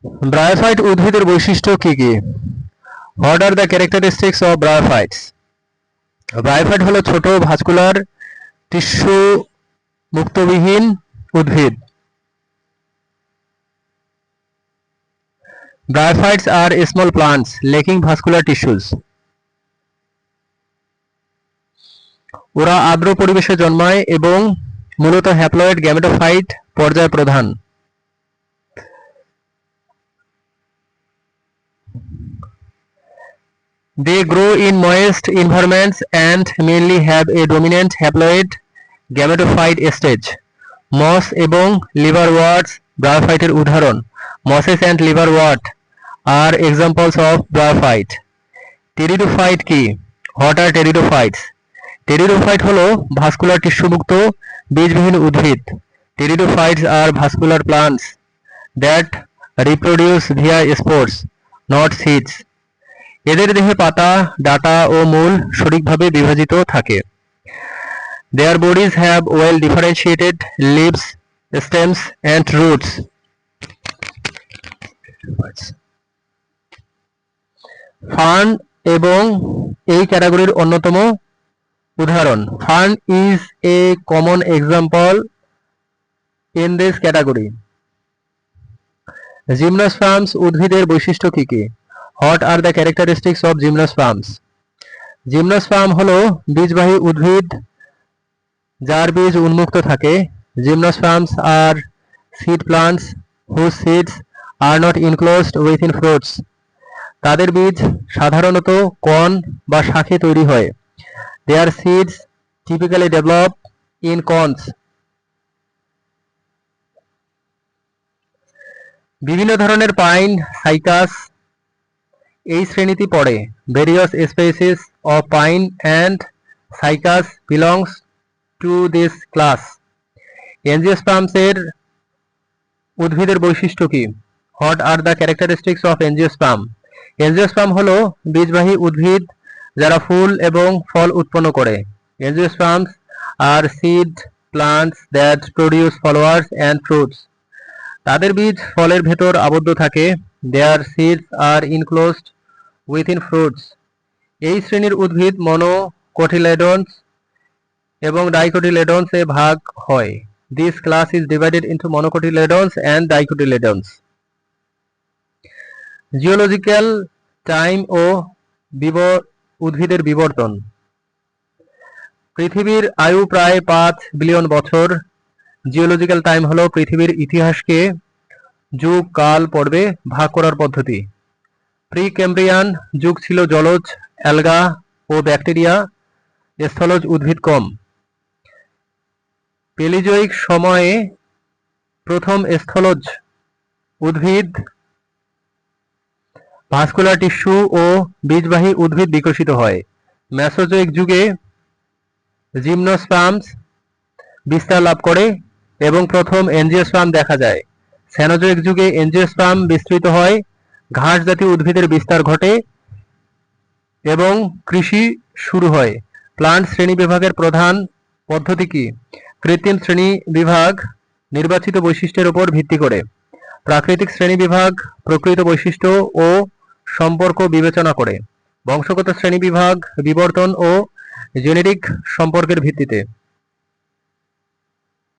Bryophyte উদ্ভিদের বৈশিষ্ট্য কি কি? What are the characteristics of bryophytes? Bryophyte হলো ছোট ভাস্কুলার টিস্যু মুক্তবিহীন উদ্ভিদ। Bryophytes are small plants lacking vascular tissues. ওরা আর্দ্র পরিবেশে জন্মায় এবং মূলত হ্যাপ্লয়েড গ্যামেটোফাইট পর্যায় প্রধান। They grow in moist environments and mainly have a dominant haploid gametophyte stage. Moss এবং liverworts ব্রায়োফাইটের উদাহরণ। Mosses and liverwort are examples of bryophyte. Pteridophyte কি? What are pteridophytes? টেরিডোফাইট হলো ভাস্কুলার টিস্যুমুক্ত বীজবিহীন উদ্ভিদ। Pteridophytes are vascular plants that reproduce via spores, not seeds. এদের দেহে পাতা, ডাঁটা ও মূল সঠিকভাবে বিভাজিত থাকে। Their bodies have well differentiated leaves, stems and roots. Fern এবং এই ক্যাটাগরির অন্যতম উদাহরণ। Fern is a common example in this category. Gymnosperms উদ্ভিদের বৈশিষ্ট্য কি কি? What are the characteristics of gymnosperms? Gymnosperm হলো বীজবাহী উদ্ভিদ যার বীজ উন্মুক্ত থাকে। Gymnosperms are seed plants whose seeds are not enclosed within fruits. তাদের বীজ সাধারণত কর্ন বা শাকে তৈরি হয়। Their seeds typically develop in cones. বিভিন্ন ধরনের পাইন সাইকাস এই শ্রেণীতে পড়ে। Various species of pine and cycas belongs to this class. Angiosperms এর উদ্ভিদের বৈশিষ্ট্য কি? What are the characteristics of angiosperm? Angiosperm হলো বীজবাহী উদ্ভিদ যারা ফুল এবং ফল উৎপন্ন করে। Angiosperms are seed plants that produce flowers and fruits. তাদের বীজ ফলের ভেতর আবদ্ধ থাকে। Their seeds are enclosed within fruits. এই শ্রেণীর উদ্ভিদ মনোকটিলেডন্স এবং ডাইকটিলেডন্স এ ভাগ হয়। This class is divided into monocotyledons and dicotyledons. Geological time ও উদ্ভিদের বিবর্তন। পৃথিবীর আয়ু প্রায় 5 বিলিয়ন বছর। জিওলজিক্যাল টাইম হলো পৃথিবীর ইতিহাসকে যুগ কাল পর্বে ভাগ করার পদ্ধতি। প্রি ক্যাম্ব্রিয়ান যুগ ছিল জলজ অ্যালগা ও ব্যাকটেরিয়া, স্থলজ উদ্ভিদ কম। পেলিজোইক সময়ে প্রথম স্থলজ উদ্ভিদ, ভাস্কুলার টিস্যু ও বীজবাহী উদ্ভিদ বিকশিত হয়। মেসোজোইক যুগে জিমনোস্পার্মস বিস্তার লাভ করে এবং প্রথম এনজিওস্পার্ম দেখা যায়। সেনোজোইক যুগে এনজিওস্পার্ম বিস্তৃত হয়, ঘাস জাতীয় উদ্ভিদের বিস্তার ঘটে এবং কৃষি শুরু হয়। প্লান্ট শ্রেণীবিভাগের প্রধান পদ্ধতি কি? কৃত্রিম শ্রেণীবিভাগ নির্বাচিত বৈশিষ্ট্যের উপর ভিত্তি করে। প্রাকৃতিক শ্রেণীবিভাগ প্রকৃত বৈশিষ্ট্য ও সম্পর্ক বিবেচনা করে। বংশগত শ্রেণীবিভাগ বিবর্তন ও জেনেটিক সম্পর্কের ভিত্তিতে।